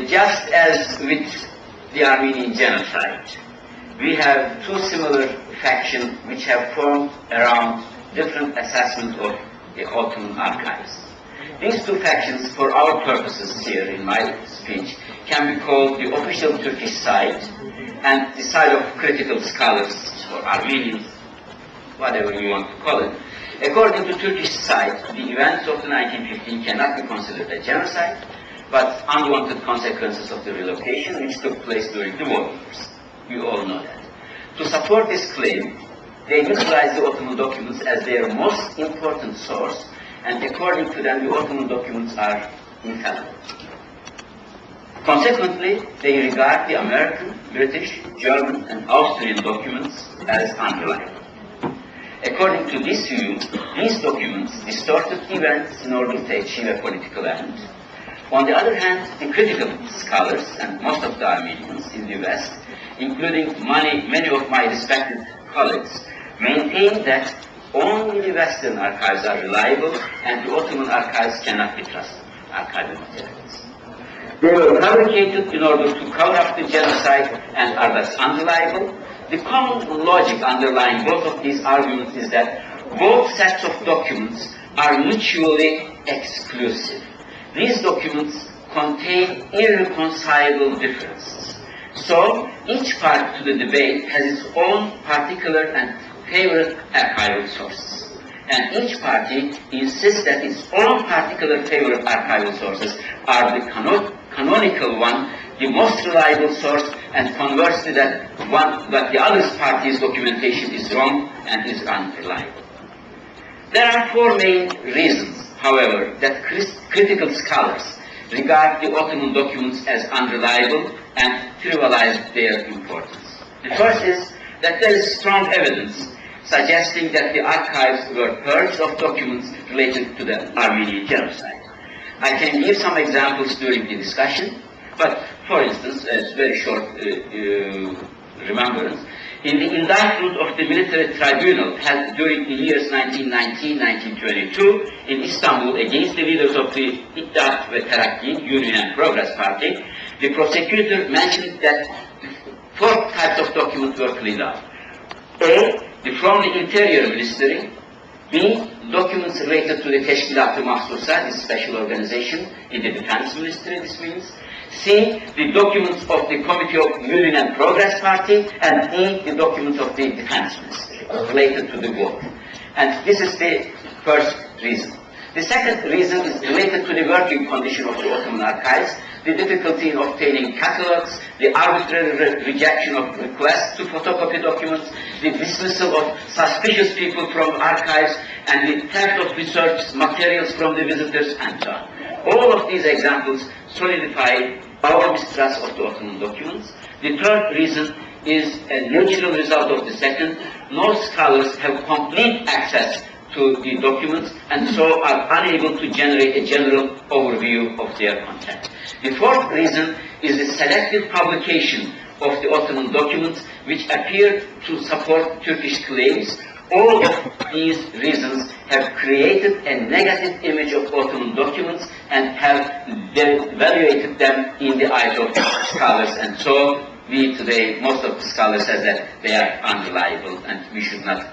just as with the Armenian genocide, we have two similar factions which have formed around different assessments of the Ottoman archives. These two factions, for our purposes here in my speech, can be called the official Turkish side and the side of critical scholars or Armenians, whatever you want to call it. According to Turkish side, the events of the 1915 cannot be considered a genocide, but unwanted consequences of the relocation which took place during the war years. You all know that. To support this claim, they utilized the Ottoman documents as their most important source, and according to them, the Ottoman documents are infallible. Consequently, they regard the American, British, German, and Austrian documents as unreliable. According to this view, these documents distorted events in order to achieve a political end. On the other hand, the critical scholars, and most of the Armenians in the West, including many of my respected colleagues, maintain that only the Western archives are reliable and the Ottoman archives cannot be trusted, archival materials. They were fabricated in order to cover up the genocide and are thus unreliable. The common logic underlying both of these arguments is that both sets of documents are mutually exclusive. These documents contain irreconcilable differences. So, each party to the debate has its own particular and favorite archival sources. And each party insists that its own particular favorite archival sources are the canonical one, the most reliable source, and conversely that the other party's documentation is wrong and is unreliable. There are four main reasons, however, that critical scholars regard the Ottoman documents as unreliable and trivialize their importance. The first is that there is strong evidence suggesting that the archives were purged of documents related to the Armenian genocide. I can give some examples during the discussion, but for instance, as very short remembrance, in the indictment of the military tribunal held during the years 1919-1922 in Istanbul against the leaders of the İttihat ve Terakki, Union and Progress Party, the prosecutor mentioned that four types of documents were cleaned up. A, from the Interior Ministry. B, documents related to the Teşkilat-ı Mahsusa, the special organization in the Defense Ministry, this means. C, the documents of the Committee of Union and Progress Party, and D, the documents of the Defense Ministry related to the war. And this is the first reason. The second reason is related to the working condition of the Ottoman archives, the difficulty in obtaining catalogs, the arbitrary rejection of requests to photocopy documents, the dismissal of suspicious people from archives, and the theft of research materials from the visitors, and so on. All of these examples solidify our mistrust of the Ottoman documents. The third reason is a natural result of the second. No scholars have complete access to the documents and so are unable to generate a general overview of their content. The fourth reason is the selective publication of the Ottoman documents which appear to support Turkish claims. All of these reasons have created a negative image of Ottoman documents and have devaluated them in the eyes of scholars, and so we today, most of the scholars say that they are unreliable and we should not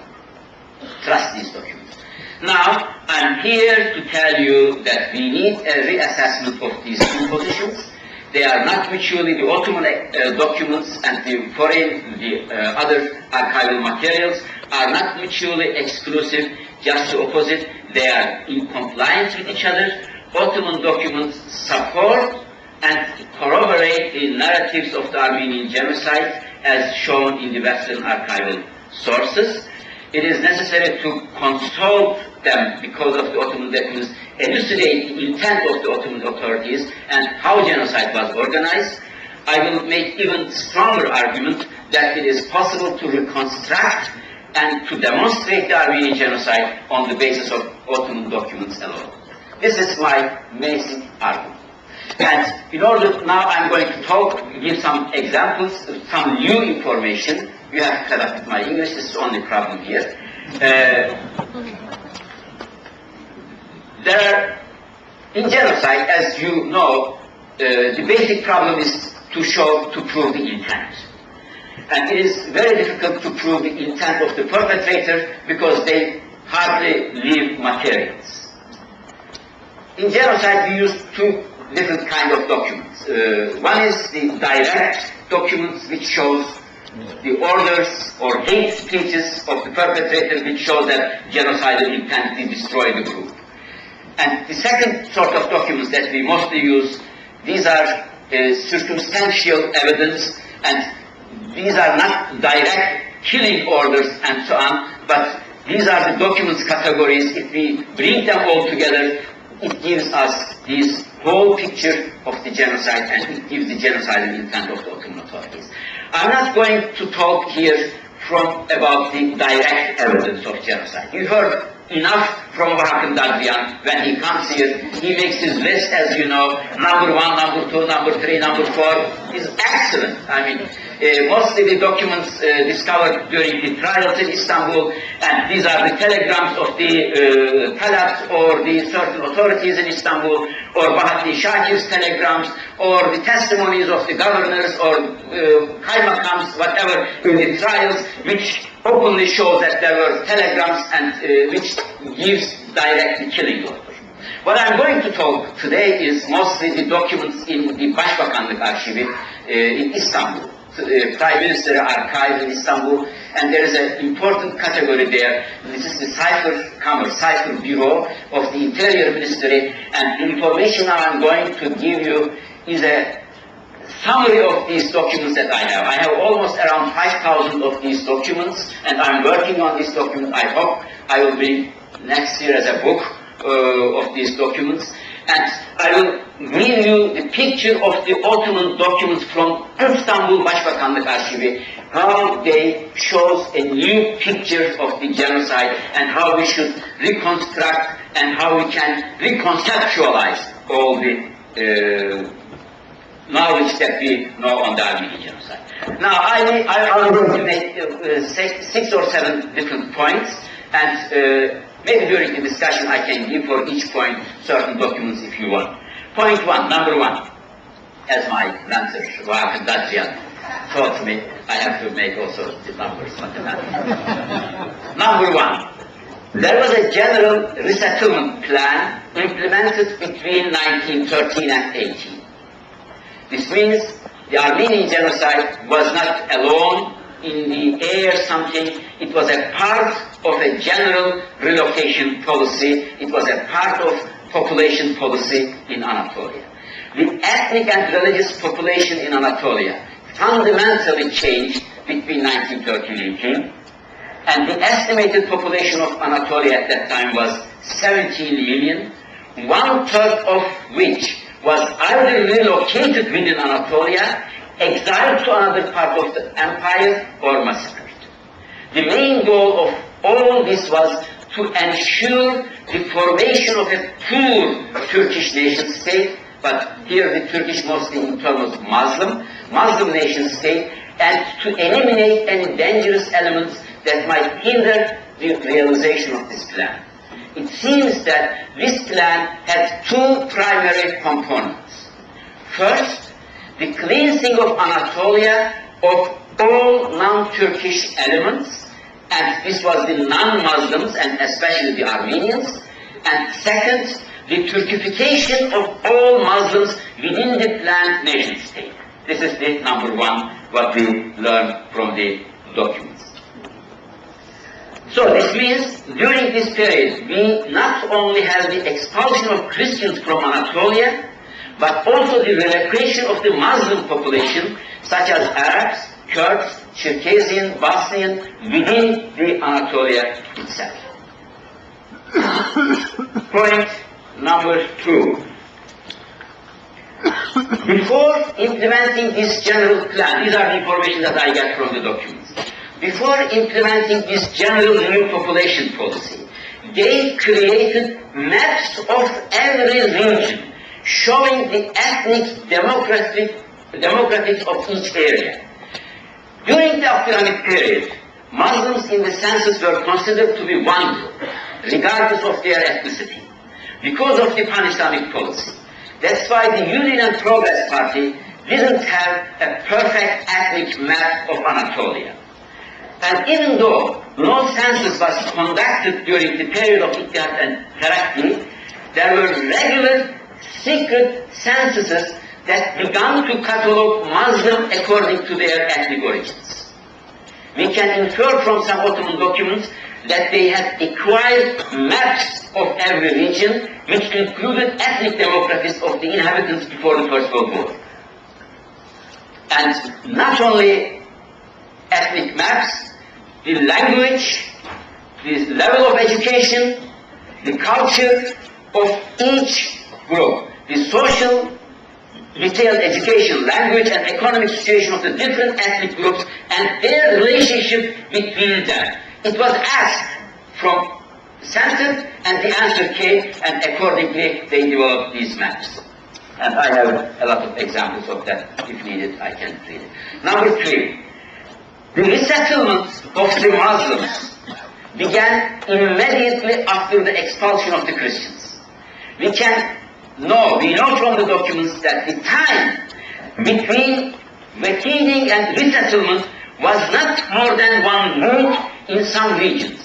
trust these documents. Now, I'm here to tell you that we need a reassessment of these two positions. They are not mutually, the Ottoman documents and the foreign, other archival materials are not mutually exclusive, just the opposite. They are in compliance with each other. Ottoman documents support and corroborate the narratives of the Armenian genocide as shown in the Western archival sources. It is necessary to consult them because of the Ottoman documents, elucidate the intent of the Ottoman authorities and how genocide was organized. I will make even stronger argument that it is possible to reconstruct and to demonstrate the Armenian genocide on the basis of Ottoman documents alone. This is my basic argument. And in order, now I'm going to give some examples, some new information. You have to cut up with my English, this is the only problem here. There are, in genocide, as you know, the basic problem is to prove the intent. And it is very difficult to prove the intent of the perpetrator because they hardly leave materials. In genocide, we use two different kinds of documents. One is the direct documents, which shows the orders or hate speeches of the perpetrator, which show that genocidal intent to destroy the group. And the second sort of documents that we mostly use, these are circumstantial evidence, and these are not direct killing orders and so on, but these are the documents categories. If we bring them all together, it gives us this whole picture of the genocide, and it gives the genocidal intent of the Ottoman authorities. I'm not going to talk here about the direct evidence of genocide. You heard enough from Hakan Dadrian. When he comes here, he makes his list, as you know, number 1, number 2, number 3, number 4 is excellent. I mean, mostly the documents discovered during the trials in Istanbul, and these are the telegrams of the Talat or the certain authorities in Istanbul, or Bahattin Shakir's telegrams, or the testimonies of the governors or kaymakams, whatever, in the trials, which openly shows that there were telegrams and which gives direct killing order. What I'm going to talk today is mostly the documents in the Başbakanlık Arşivi in Istanbul, Prime Minister Archive in Istanbul, and there is an important category there. This is the Cipher Bureau of the Interior Ministry, and the information I'm going to give you is a summary of these documents that I have. I have almost around 5,000 of these documents, and I'm working on this document. I hope I will bring next year as a book of these documents, and I will give you the picture of the Ottoman documents from Istanbul Başbakanlık Arşivi, how they shows a new picture of the genocide and how we should reconstruct and how we can reconceptualize all the knowledge that we know on the Armenian genocide. Now, I'm going to make 6 or 7 different points, and maybe during the discussion I can give for each point certain documents if you want. Point 1, number 1, as my mentor, Hakan Dadrian, taught me, I have to make also the numbers mathematical. Number 1, there was a general resettlement plan implemented between 1913 and 18. This means the Armenian genocide was not alone in the air something, it was a part of a general relocation policy, it was a part of population policy in Anatolia. The ethnic and religious population in Anatolia fundamentally changed between 1913 and 18, and the estimated population of Anatolia at that time was 17 million, 1/3 of which was either relocated within Anatolia, exiled to another part of the empire, or massacred. The main goal of all this was to ensure the formation of a poor Turkish nation state, but here the Turkish mostly in terms of Muslim nation state, and to eliminate any dangerous elements that might hinder the realization of this plan. It seems that this plan had 2 primary components. First, the cleansing of Anatolia of all non-Turkish elements, and this was the non-Muslims and especially the Armenians. And second, the Turkification of all Muslims within the planned nation state. This is the number 1, what we learned from the documents. So this means during this period, we not only have the expulsion of Christians from Anatolia, but also the relocation of the Muslim population, such as Arabs, Kurds, Circassian, Bosnian, within the Anatolia itself. Point number 2. Before implementing this general plan, these are the information that I get from the documents. Before implementing this general new population policy, they created maps of every region, showing the ethnic demographics of each area. During the Abdülhamit period, Muslims in the census were considered to be one group, regardless of their ethnicity. Because of the pan-Islamic policy, That's why the Union and Progress Party didn't have a perfect ethnic map of Anatolia. And even though no census was conducted during the period of Ittihat and Terakki, there were regular secret censuses that began to catalog Muslims according to their ethnic origins. We can infer from some Ottoman documents that they had acquired maps of every region, which included ethnic demographics of the inhabitants before the First World War. And not only ethnic maps, the language, the level of education, the culture of each group, the social, detailed education, language and economic situation of the different ethnic groups and their relationship between them. It was asked from center and the answer came, and accordingly they developed these maps. And I have a lot of examples of that. If needed, I can read it. Number 3, the resettlement of the Muslims began immediately after the expulsion of the Christians. We know from the documents that the time between vacating and resettlement was not more than 1 month in some regions.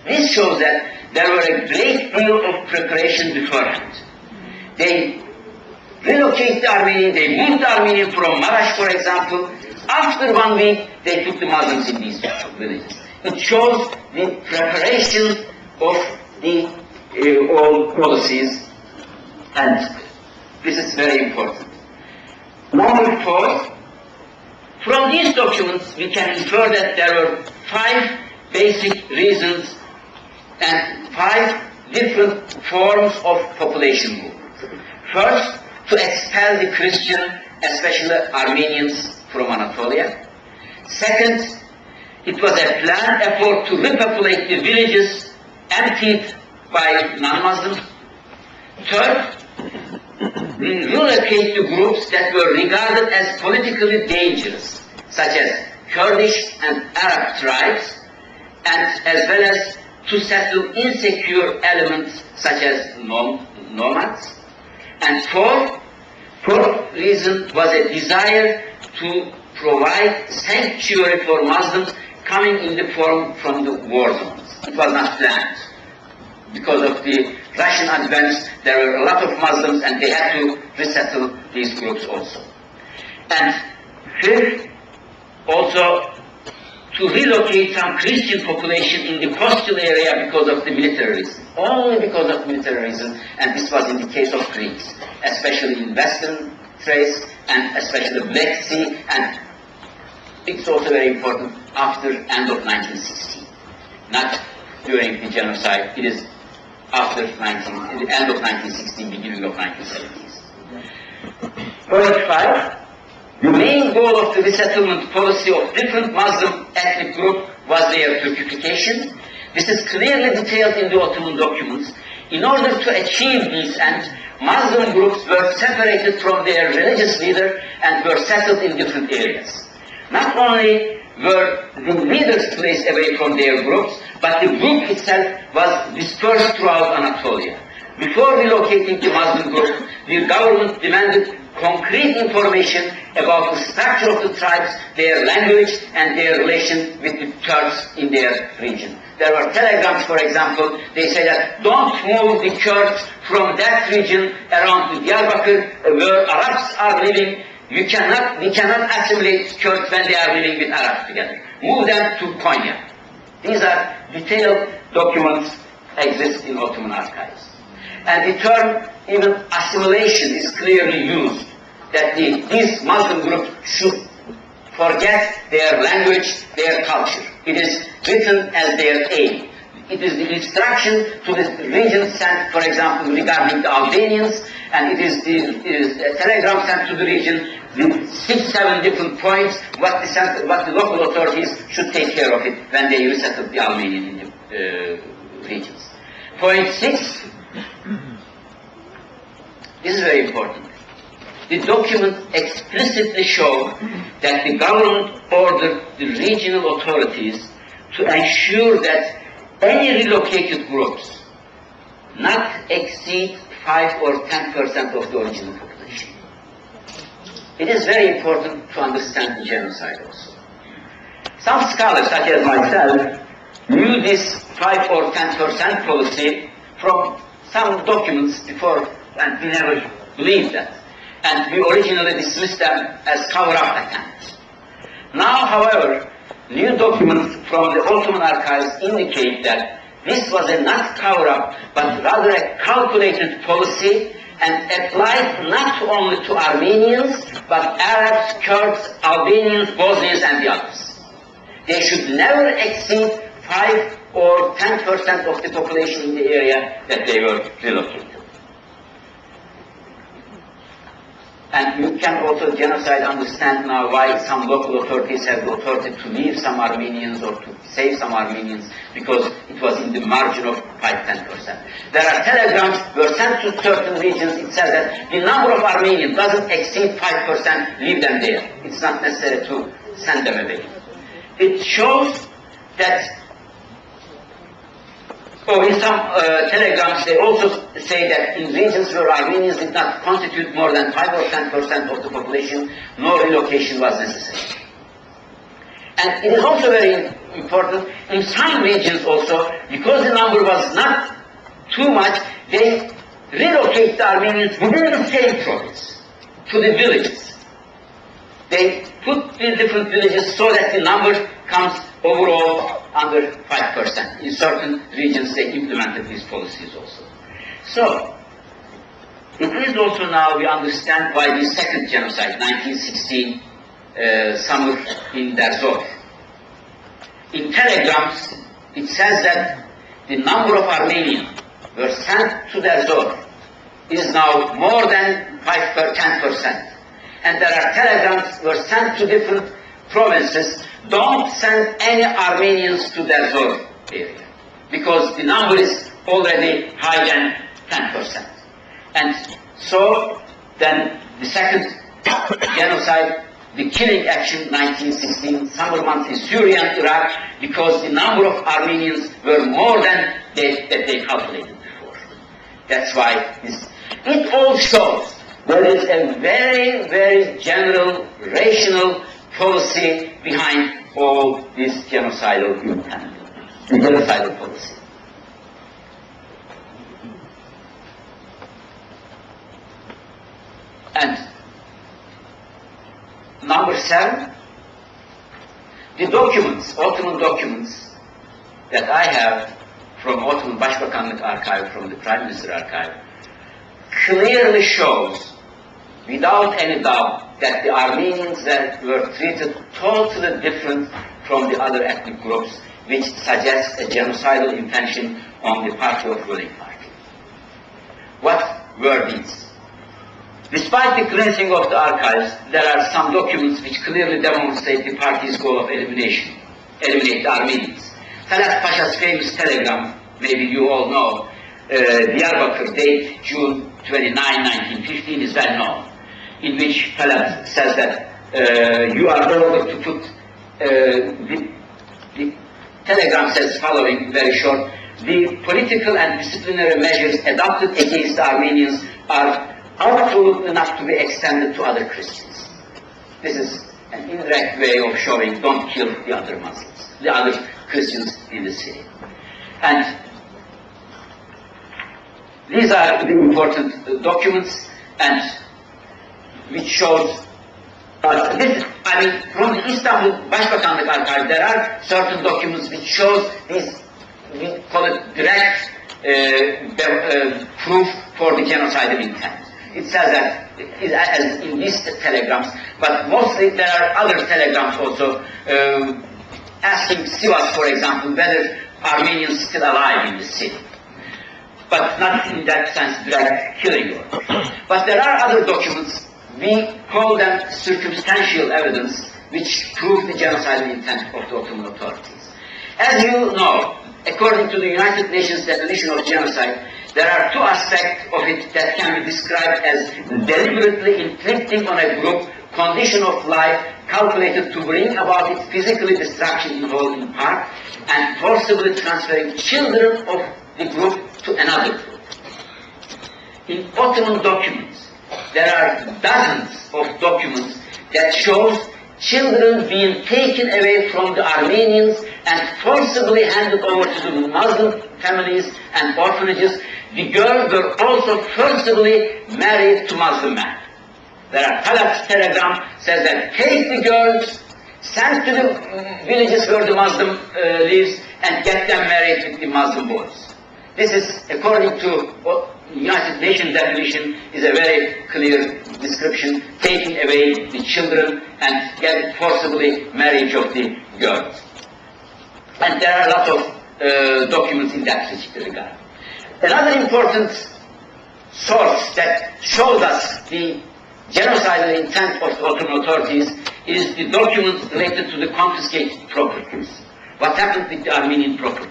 This shows that there were a great deal of preparation beforehand. They relocated the Armenians, they moved the Armenians from Marash, for example. After 1 week, they took the Muslims in these villages. It shows the preparation of the old policies, and this is very important. Number 4, from these documents we can infer that there were 5 basic reasons and 5 different forms of population movement. First, to expel the Christian, especially Armenians, from Anatolia. Second, it was a planned effort to repopulate the villages emptied by non-Muslims. Third, relocate to groups that were regarded as politically dangerous, such as Kurdish and Arab tribes, and as well as to settle insecure elements such as nomads. And fourth reason was a desire to provide sanctuary for Muslims coming in the form from the war zones. It was not planned. Because of the Russian advance, there were a lot of Muslims and they had to resettle these groups also. And fifth, also to relocate some Christian population in the coastal area because of the military reason. Only because of military reason, and this was in the case of Greeks, especially in Western Thrace and especially Black Sea, and it's also very important after end of 1916. Not during the genocide, it is after the end of 1916, beginning of 1970s. Point 5, the main goal of the resettlement policy of different Muslim ethnic groups was their Turkification. This is clearly detailed in the Ottoman documents. In order to achieve this end, Muslim groups were separated from their religious leader and were settled in different areas. Not only were the leaders placed away from their groups, but the group itself was dispersed throughout Anatolia. Before relocating the Muslim group, the government demanded concrete information about the structure of the tribes, their language, and their relation with the Turks in their region. There were telegrams, for example, they say that don't move the Kurds from that region around to Diyarbakir where Arabs are living. We cannot assimilate Kurds when they are living with Arabs together. Move them to Konya. These are detailed documents exist in Ottoman archives. And the term even assimilation is clearly used, that these Muslim groups should forget their language, their culture. It is written as their aim. It is the instruction to the region sent, for example, regarding the Albanians, and it is a telegram sent to the region with 6-7 different points what the local authorities should take care of it when they resettle the Albanian in the regions. Point 6, this is very important. The document explicitly shows that the government ordered the regional authorities to ensure that any relocated groups not exceed 5 or 10% of the original population. It is very important to understand the genocide also. Some scholars, such as myself, knew this 5 or 10% policy from some documents before, and we never believed that. And we originally dismissed them as cover-up attempts. Now, however, new documents from the Ottoman archives indicate that this was a not cover-up, but rather a calculated policy and applied not only to Armenians, but Arabs, Kurds, Albanians, Bosnians, and the others. They should never exceed 5 or 10% of the population in the area that they were relocated. And you can also genocide understand now why some local authorities have the authority to leave some Armenians or to save some Armenians, because it was in the margin of 5-10%. There are telegrams were sent to certain regions. It says that the number of Armenians doesn't exceed 5%, leave them there. It's not necessary to send them away. It shows that, in some telegrams they also say that in regions where Armenians did not constitute more than 5 or 10% of the population, no relocation was necessary. And it is also very important, in some regions also, because the number was not too much, they relocate the Armenians within the same province, to the villages. They put the different villages so that the number comes overall under 5%. In certain regions they implemented these policies also. So, it is also now we understand why the second genocide, 1916 summer in Derzor. In telegrams, it says that the number of Armenians were sent to Derzor is now more than 10%. And there are telegrams were sent to different provinces. Don't send any Armenians to Derzor area, because the number is already higher than 10%. And so, then the second genocide, the killing action, 1916, summer months in Syria and Iraq, because the number of Armenians were more than that they calculated before. That's why it all shows there is a very, very general, rational policy behind all this genocidal intent, the genocidal policy. And number 7, the documents, Ottoman documents that I have from Ottoman Başbakanlık Archive, from the Prime Minister Archive, clearly shows, without any doubt, that the Armenians were treated totally different from the other ethnic groups, which suggests a genocidal intention on the part of ruling party. What were these? Despite the cleansing of the archives, there are some documents which clearly demonstrate the party's goal of eliminate the Armenians. Talat Pasha's famous telegram, maybe you all know, Diyarbakir, date June 29, 1915, is well known, in which Talat says that you are ordered to put, the telegram says following, very short, the political and disciplinary measures adopted against the Armenians are absolutely not to be extended to other Christians. This is an indirect way of showing don't kill the other Muslims, the other Christians in the city. And these are the important documents, and which shows this. I mean, from the Istanbul Başbakanlık Archive, there are certain documents which shows this, we call it direct proof for the genocidal intent. It says that, as in these telegrams, but mostly there are other telegrams also asking Sivas, for example, whether Armenians are still alive in the city. But not in that sense direct killing orders. But there are other documents, we call them circumstantial evidence, which prove the genocidal intent of the Ottoman authorities. As you know, according to the United Nations definition of genocide, there are two aspects of it that can be described as deliberately inflicting on a group condition of life calculated to bring about its physically destruction in whole in part, and forcibly transferring children of the group to another group. in Ottoman documents, there are dozens of documents that shows children being taken away from the Armenians and forcibly handed over to the Muslim families and orphanages. The girls were also forcibly married to Muslim men. There are telegram says that take the girls, send to the villages where the Muslim lives, and get them married with the Muslim boys. This is, according to United Nations definition, is a very clear description, taking away the children and get forcibly marriage of the girls. And there are a lot of documents in that regard. Another important source that shows us the genocidal intent of the Ottoman authorities is the documents related to the confiscated properties. What happened with the Armenian properties?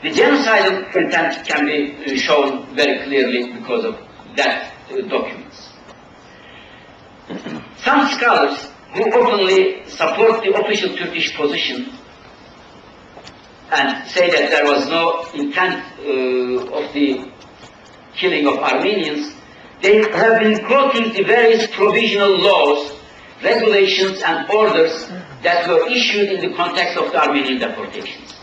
The genocidal intent can be shown very clearly because of that documents. Some scholars who openly support the official Turkish position and say that there was no intent of the killing of Armenians, they have been quoting the various provisional laws, regulations and orders that were issued in the context of the Armenian deportations.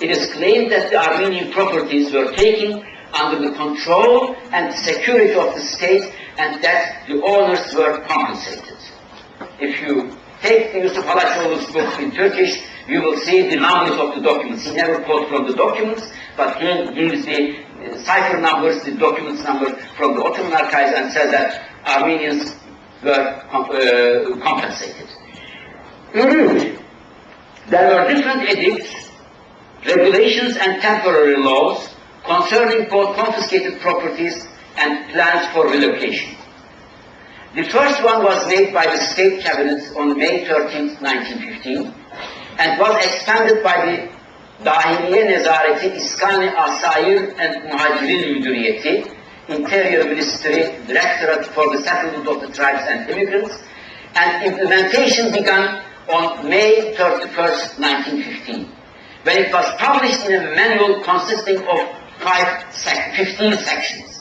It is claimed that the Armenian properties were taken under the control and security of the state and that the owners were compensated. If you take Yusuf Halaçoğlu's book in Turkish, you will see the numbers of the documents. He never quotes from the documents, but he gives the cipher numbers, the documents number from the Ottoman archives and says that Armenians were compensated. Indeed, there were different edicts, regulations and temporary laws concerning both confiscated properties and plans for relocation. The first one was made by the State Cabinet on May 13, 1915, and was expanded by the Dahiliye Nezareti İskani Asayir and Muhacirin Müdüriyeti, Interior Ministry, Directorate for the Settlement of the Tribes and Immigrants, and implementation began on May 31, 1915, when it was published in a manual consisting of 15 sections.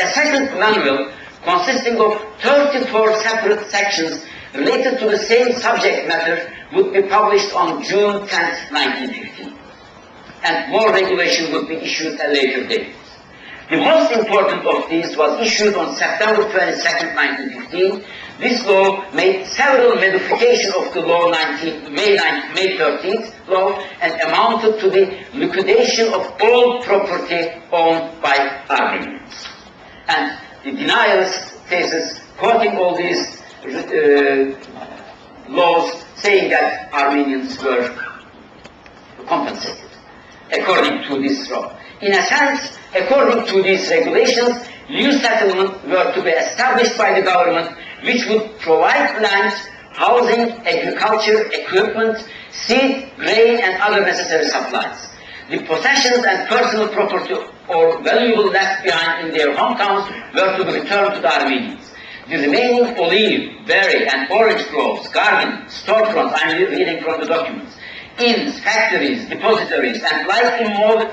A second manual consisting of 34 separate sections related to the same subject matter would be published on June 10, 1915. And more regulation would be issued at a later date. The most important of these was issued on September 22, 1915. This law made several modifications of the law May 13th law and amounted to the liquidation of all property owned by Armenians. And the denialist thesis, quoting all these laws, saying that Armenians were compensated according to this law. In a sense, according to these regulations, new settlements were to be established by the government, which would provide land, housing, agriculture, equipment, seed, grain, and other necessary supplies. The possessions and personal property or valuable left behind in their hometowns were to be returned to the Armenians. The remaining olive, berry, and orange groves, gardens, storefronts, I'm reading from the documents, inns, factories, depositories, and like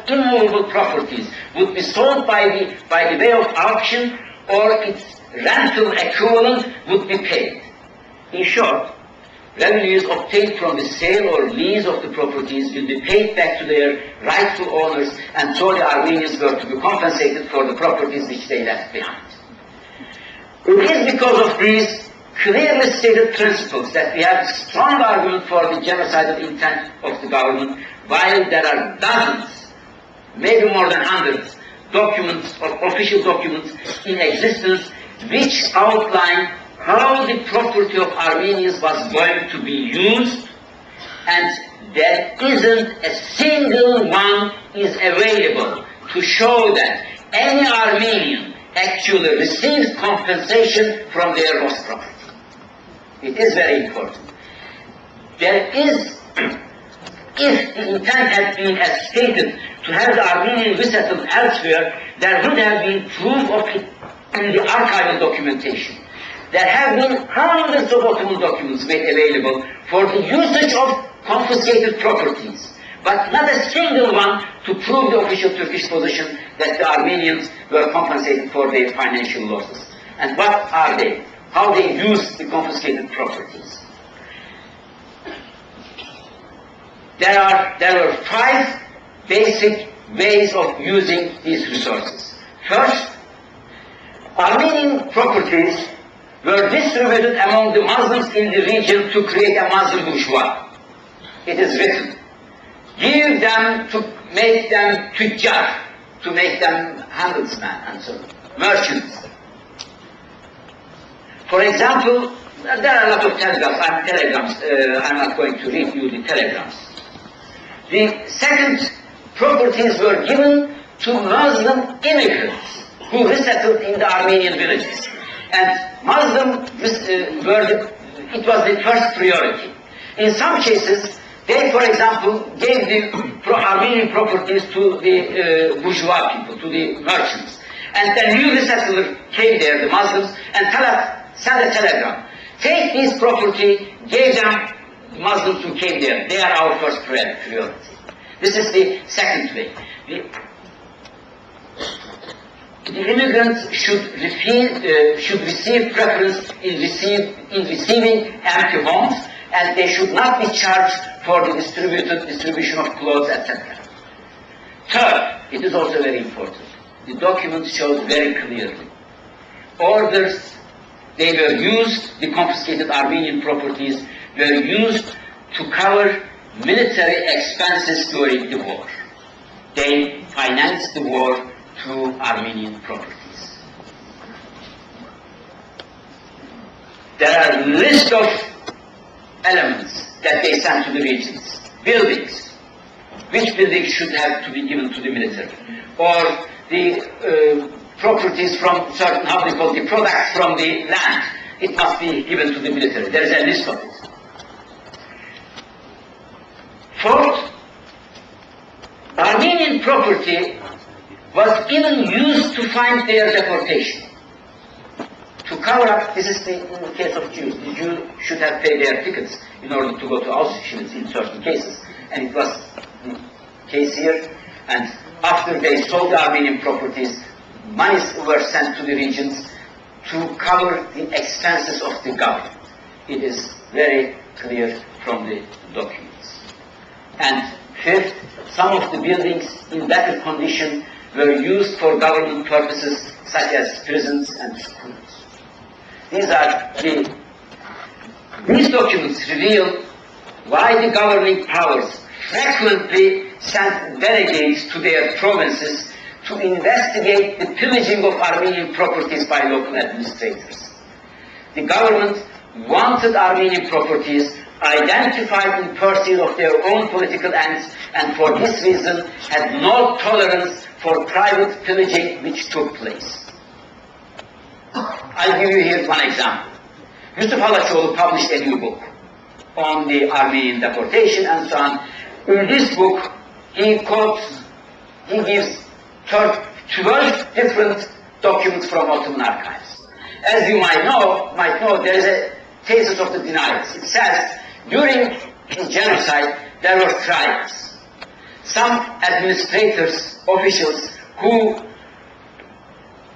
immovable properties would be sold by the way of auction, or its rental equivalent would be paid. In short, revenues obtained from the sale or lease of the properties will be paid back to their rightful owners, and so the Armenians were to be compensated for the properties which they left behind. It is because of these clearly stated principles that we have a strong argument for the genocidal intent of the government, while there are dozens, maybe more than hundreds, documents or official documents in existence which outline how the property of Armenians was going to be used, and there isn't a single one is available to show that any Armenian actually received compensation from their lost property. It is very important. There is, if the intent had been as stated to have the Armenian resettled elsewhere, there would have been proof of it in the archival documentation. There have been hundreds of Ottoman documents made available for the usage of confiscated properties, but not a single one to prove the official Turkish position that the Armenians were compensated for their financial losses. And what are they? How they use the confiscated properties. There were 5 basic ways of using these resources. First, Armenian properties were distributed among the Muslims in the region to create a Muslim bourgeois. It is written. Give them to make them tujjar, to make them handelsmen and so on, merchants. For example, there are a lot of telegrams. I'm not going to read you the telegrams. The second, properties were given to Muslim immigrants who resettled in the Armenian villages. And Muslim, it was the first priority. In some cases, they, for example, gave the Armenian properties to the bourgeois people, to the merchants. And the new resettler came there, the Muslims, and sent a telegram. Take this property, gave them Muslims who came there. They are our first priority. This is the second way. The immigrants should receive preference in receiving empty homes, and they should not be charged for the distribution of clothes, etc. Third, it is also very important. The document shows very clearly. Orders, they were used, the confiscated Armenian properties were used to cover military expenses during the war. They financed the war through Armenian properties. There are a list of elements that they sent to the regions. Buildings. Which buildings should have to be given to the military? Or the properties from certain, how they call the products from the land. It must be given to the military. There is a list of it. Fourth, Armenian property was even used to fund their deportation. To cover up, this is in the case of Jews. The Jews should have paid their tickets in order to go to Auschwitz in certain cases. And it was the case here. And after they sold the Armenian properties, monies were sent to the regions to cover the expenses of the government. It is very clear from the documents. And fifth, some of the buildings in better condition were used for government purposes such as prisons and schools. These documents reveal why the governing powers frequently sent delegates to their provinces to investigate the pillaging of Armenian properties by local administrators. The government wanted Armenian properties identified in pursuit of their own political ends, and for this reason had no tolerance for private pillaging which took place. I'll give you here one example. Yusuf Halaçoğlu published a new book on the Armenian deportation and so on. In this book, he gives 12 different documents from Ottoman archives. As you might know, there is a thesis of the deniers. It says, during the genocide, there were trials. Some administrators, officials, who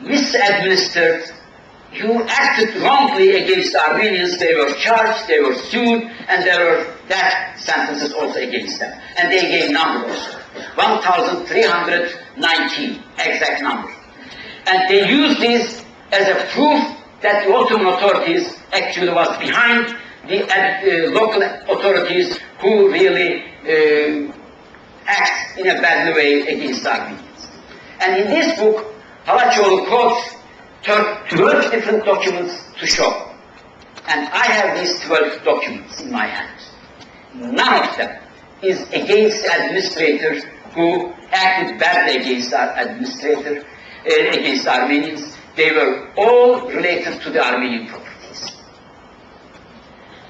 misadministered, who acted wrongly against the Armenians, they were charged, they were sued, and there were death sentences also against them. And they gave numbers, 1,319, exact number. And they used this as a proof that the Ottoman authorities actually was behind the local authorities who really act in a bad way against the Armenians. And in this book, Halaçoğlu quotes 12 different documents to show. And I have these 12 documents in my hands. None of them is against the administrators who acted badly against against the Armenians. They were all related to the Armenian properties.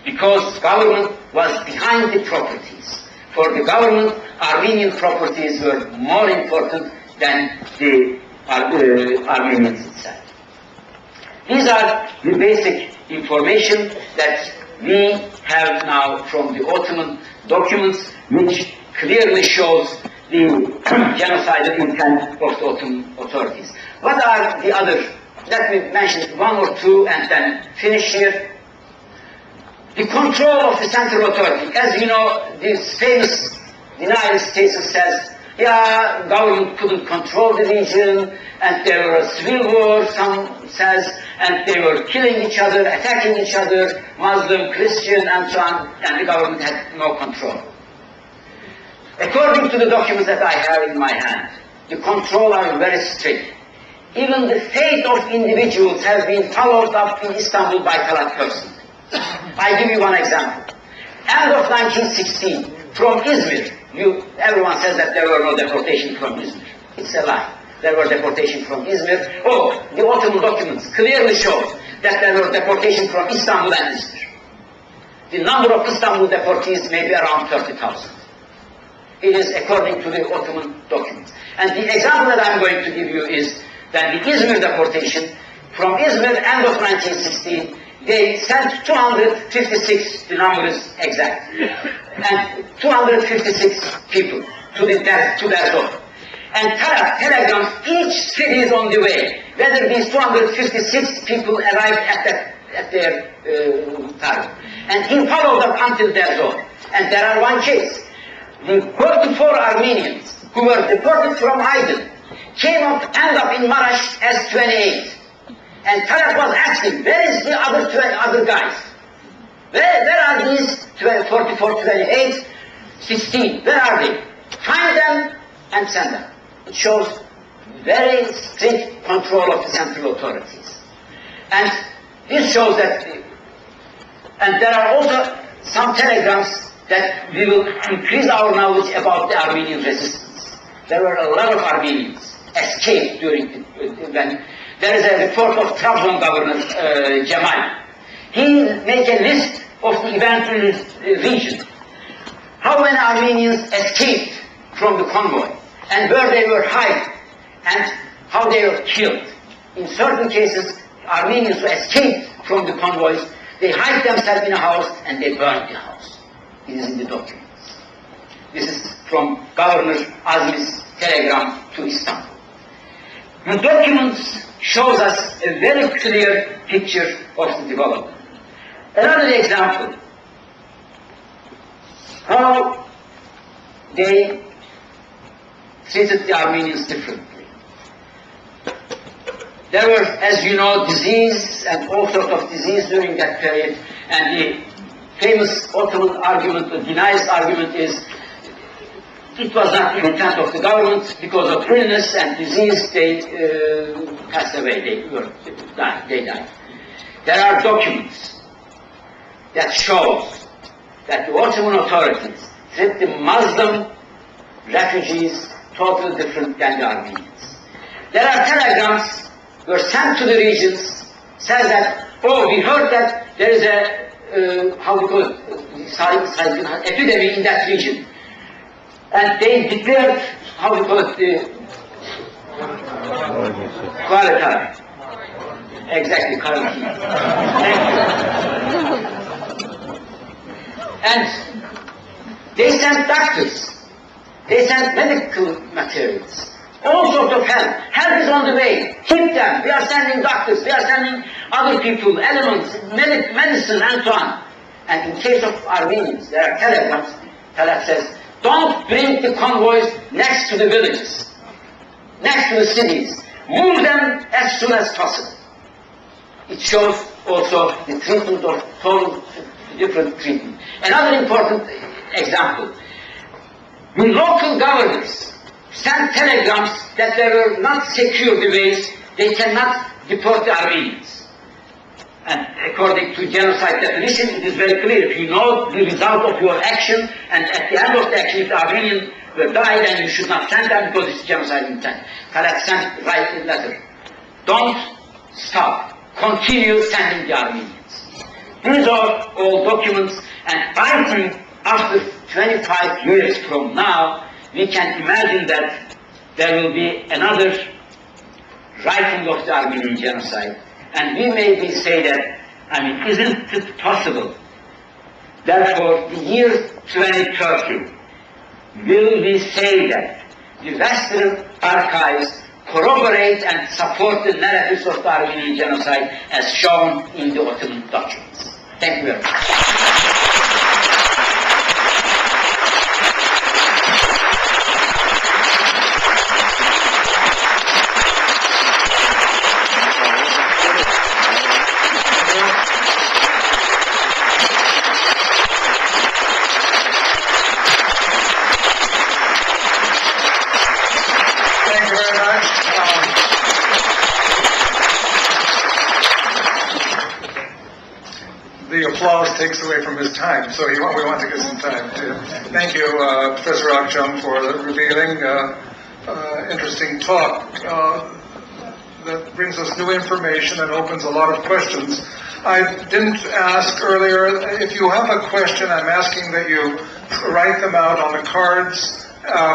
Because government was behind the properties. For the government, Armenian properties were more important than the Armenians itself. These are the basic information that we have now from the Ottoman documents, which clearly shows the genocidal intent of the Ottoman authorities. What are the other? Let me mention one or two and then finish here. The control of the central authority. As you know, this famous denial thesis says, yeah, government couldn't control the region, and there was a civil war, some says, and they were killing each other, attacking each other, Muslim, Christian, and so on, and the government had no control. According to the documents that I have in my hand, the control are very strict. Even the fate of individuals has been followed up in Istanbul by Talat personally. I give you one example. End of 1916, from Izmir, everyone says that there were no deportations from Izmir. It's a lie. There were deportations from Izmir. Oh, the Ottoman documents clearly show that there were deportations from Istanbul and Izmir. The number of Istanbul deportees may be around 30,000. It is according to the Ottoman documents. And the example that I'm going to give you is that the Izmir deportation, from Izmir, end of 1916, they sent 256, the number is exact, and 256 people to their door. And telegrams, each city is on the way, whether these 256 people arrived at their target. And he followed up until their door. And there are one case. The 44 Armenians who were deported from Aydin end up in Marash as 28. And Talat was asking, where is the other guys? Where are these 44, 28, 16? Where are they? Find them and send them. It shows very strict control of the central authorities. And this shows that, and there are also some telegrams that we will increase our knowledge about the Armenian resistance. There were a lot of Armenians escaped during when there is a report of Trabzon governor Cemal. He made a list of the events in his region. How many Armenians escaped from the convoy, and where they were hiding, and how they were killed. In certain cases, Armenians who escaped from the convoys, they hide themselves in a house and they burn the house. It is in the documents. This is from Governor Azmi's telegram to Istanbul. The documents shows us a very clear picture of the development. Another example, how they treated the Armenians differently. There were, as you know, disease and all sorts of disease during that period, and the famous Ottoman argument, the denies argument is, it was not the intent of the government. Because of illness and disease, they passed away, they died. There are documents that shows that the Ottoman authorities treat the Muslim refugees totally different than the Armenians. There are telegrams were sent to the regions, says that, oh, we heard that there is a, how we call it, epidemic in that region. And they declared, how we call it, the quarantine. Exactly, quarantine. And they sent doctors. They sent medical materials. All sorts of help. Help is on the way. Keep them. We are sending doctors. We are sending other people, elements, medicine, and so on. And in case of Armenians, there are telegrams. Talat says, don't bring the convoys next to the villages, next to the cities. Move them as soon as possible. It shows also the treatment of total different treatment. Another important example. The local governors sent telegrams that they were not secure the ways, they cannot deport the Armenians. And according to genocide definition, it is very clear. If you know the result of your action, and at the end of the action, if the Armenians were died, then you should not send them because it's genocide intent. Talat sent right letter. Don't stop. Continue sending the Armenians. These are all documents, and I think after 25 years from now, we can imagine that there will be another writing of the Armenian genocide. And we maybe say that, isn't it possible? Therefore, the year 2030, will we say that the Western archives corroborate and support the narratives of the Armenian genocide as shown in the Ottoman documents. Thank you very much. The applause takes away from his time, so we want to give some time to. Thank you, Professor Akçam, for the revealing, interesting talk that brings us new information and opens a lot of questions. I didn't ask earlier, if you have a question, I'm asking that you write them out on the cards,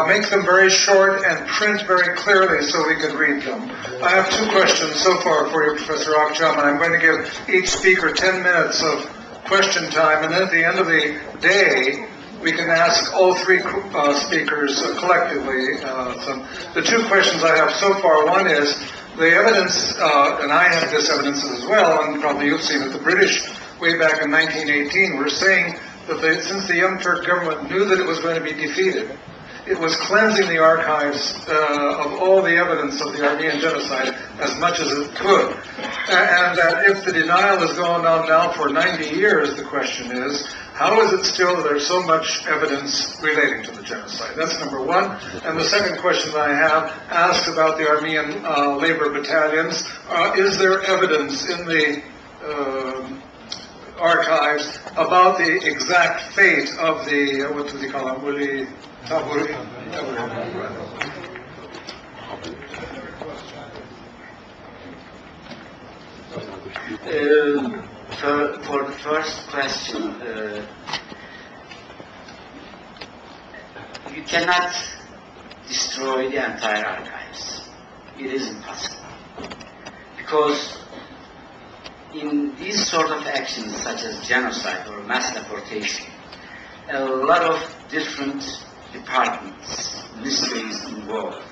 make them very short and print very clearly so we can read them. I have two questions so far for you, Professor Akçam, and I'm going to give each speaker 10 minutes of question time, and then at the end of the day, we can ask all three speakers collectively. The two questions I have so far, one is the evidence, and I have this evidence as well, and probably you've seen it, the British, way back in 1918, were saying that since the Young Turk government knew that it was going to be defeated, it was cleansing the archives of all the evidence of the Armenian genocide as much as it could. And that if the denial has gone on now for 90 years, the question is, how is it still that there's so much evidence relating to the genocide? That's number one. And the second question that I have asks about the Armenian labor battalions. Is there evidence in the archives about the exact fate of the, what do they call them, Taburi. For the first question, you cannot destroy the entire archives. It is impossible. Because in these sort of actions, such as genocide or mass deportation, a lot of different departments, ministries involved.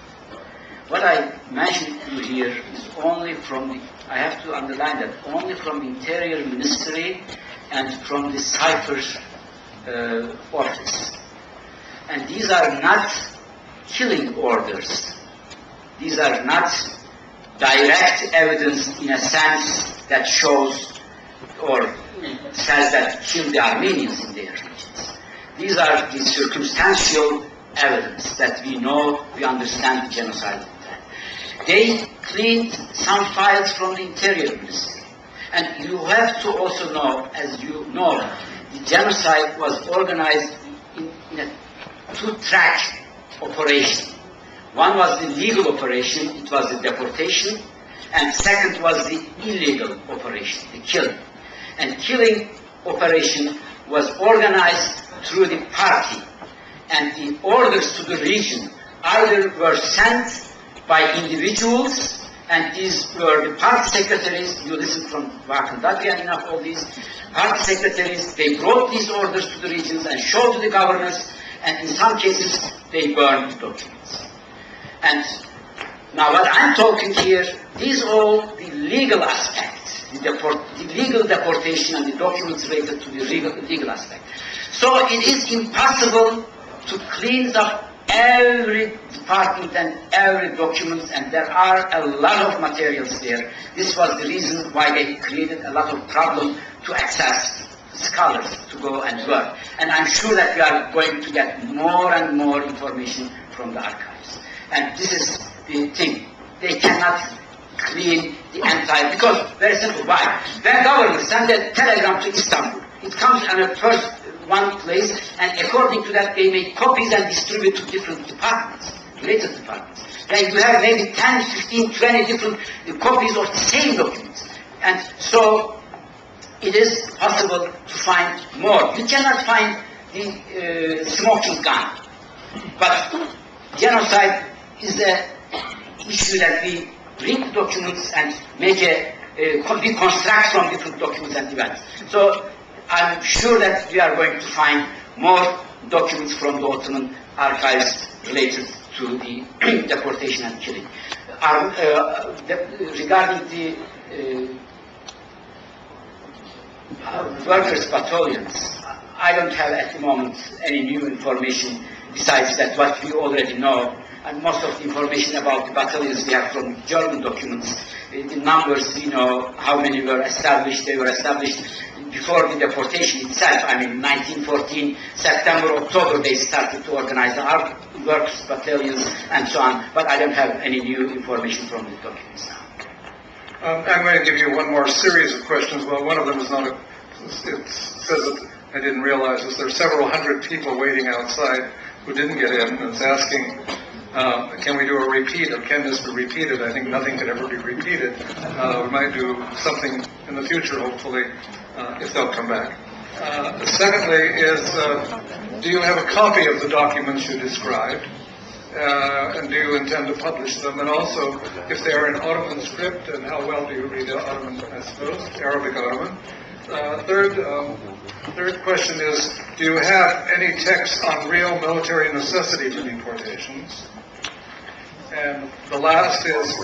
What I mentioned to you here is only from the, I have to underline that, only from the Interior Ministry and from the Cipher office. And these are not killing orders. These are not direct evidence in a sense that shows or says that kill the Armenians in their regions. These are the circumstantial evidence that we know, we understand the genocide. They cleaned some files from the Interior Ministry. And you have to also know, as you know, the genocide was organized in a two-track operation. One was the legal operation, it was the deportation, and second was the illegal operation, the killing. And killing operation was organized through the party, and the orders to the region either were sent by individuals, and these were the party secretaries. You listen from Vakın Dadyan enough of these party secretaries. They brought these orders to the regions and showed to the governors, and in some cases they burned the documents. And now what I'm talking here, these all the legal aspects, the legal deportation and the documents related to the legal aspect. So it is impossible to clean up every department and every document, and there are a lot of materials there. This was the reason why they created a lot of problem to access scholars to go and work. And I'm sure that we are going to get more and more information from the archives. And this is the thing. They cannot clean the entire, because very simple, why? When government send a telegram to Istanbul, it comes in a first one place, and according to that they make copies and distribute to different departments, related departments. Then you have maybe 10, 15, 20 different copies of the same documents. And so it is possible to find more. You cannot find the smoking gun. But genocide is an issue that we bring the documents and make we construct from different documents and events. So I'm sure that we are going to find more documents from the Ottoman archives related to the deportation and killing. Regarding the workers' battalions, I don't have at the moment any new information besides that what we already know. And most of the information about the battalions we have from German documents. The numbers we know, how many were established. They were established before the deportation itself. I mean, 1914, September, October, they started to organize the armed works battalions and so on. But I don't have any new information from the documents now. I'm going to give you one more series of questions. Well, one of them is not a... It says that I didn't realize this. There are several hundred people waiting outside who didn't get in, and it's asking, can we do a repeat, or can this be repeated? I think nothing could ever be repeated. We might do something in the future, hopefully, if they'll come back. Secondly is, do you have a copy of the documents you described? And do you intend to publish them? And also, if they are in Ottoman script, and how well do you read Ottoman, I suppose, Arabic Ottoman? Third question is, do you have any texts on real military necessity for deportations? And the last is,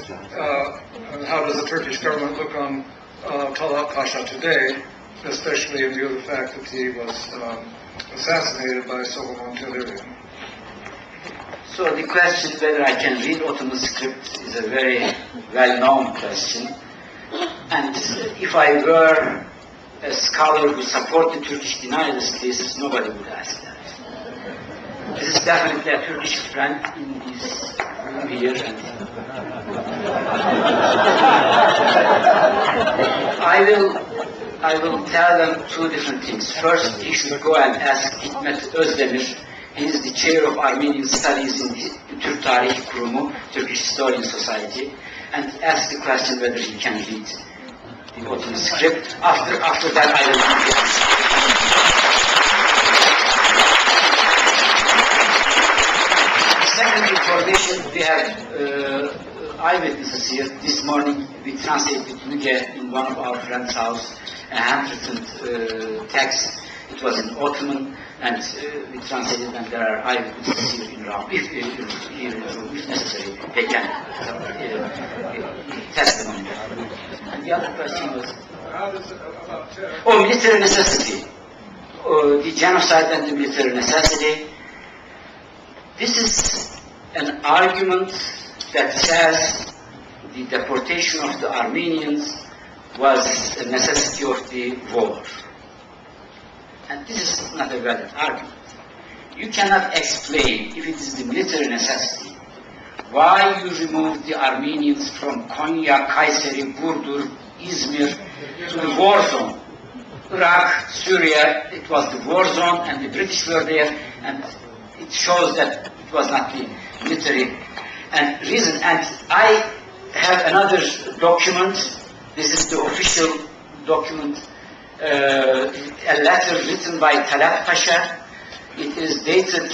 how does the Turkish government look on Talat Pasha today, especially in view of the fact that he was assassinated by Solomon Tehlirian? So the question whether I can read Ottoman script is a very well-known question. And if I were a scholar who supported Turkish denial thesis, nobody would ask that. This is definitely a Turkish friend in this room here. And I will tell them two different things. First, he should go and ask Hikmet Özdemir. He is the chair of Armenian Studies in the Türk Tarih Kurumu, Turkish Historian Society, and ask the question whether he can read the Ottoman script. After that, I will give the answer. Second information, we have eyewitnesses here. This morning, we translated Müge in one of our friends' house, a handwritten text. It was in Ottoman, and we translated, and there are eyewitnesses here in Ram. If necessary, they can testimony. And the other question was, military necessity. The genocide and the military necessity. This is an argument that says the deportation of the Armenians was a necessity of the war. And this is not a valid argument. You cannot explain, if it is the military necessity, why you removed the Armenians from Konya, Kayseri, Burdur, Izmir to the war zone. Iraq, Syria, it was the war zone, and the British were there, and it shows that it was not the military and reason. And I have another document. This is the official document, a letter written by Talat Pasha. It is dated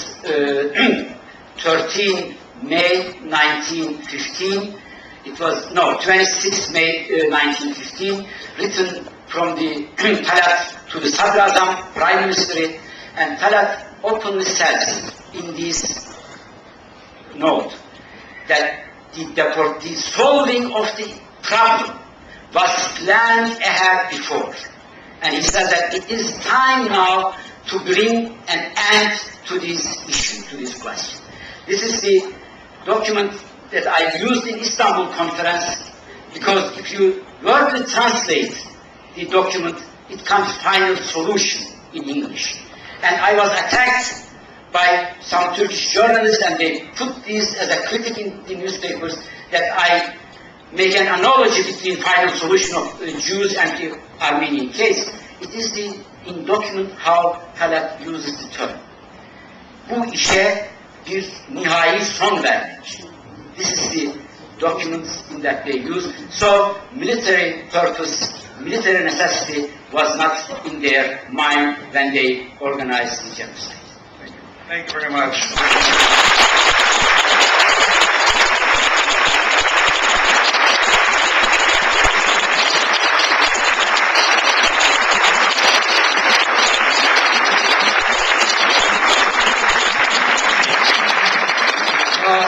13 May 1915. It was, 26 May 1915, written from the Talat to the Sadrazam, Prime Minister, and Talat openly says in this note that the solving of the problem was planned ahead before. And he said that it is time now to bring an end to this issue, to this question. This is the document that I used in Istanbul conference, because if you were to translate the document, it comes final solution in English. And I was attacked by some Turkish journalists, and they put this as a critic in the newspapers, that I make an analogy between final solution of the Jews and the Armenian case. It is in document how Talat uses the term. Bu işe bir nihai son vermek. This is the documents in that they use. So military purpose, military necessity was not in their mind when they organized the genocide. Thank you very much.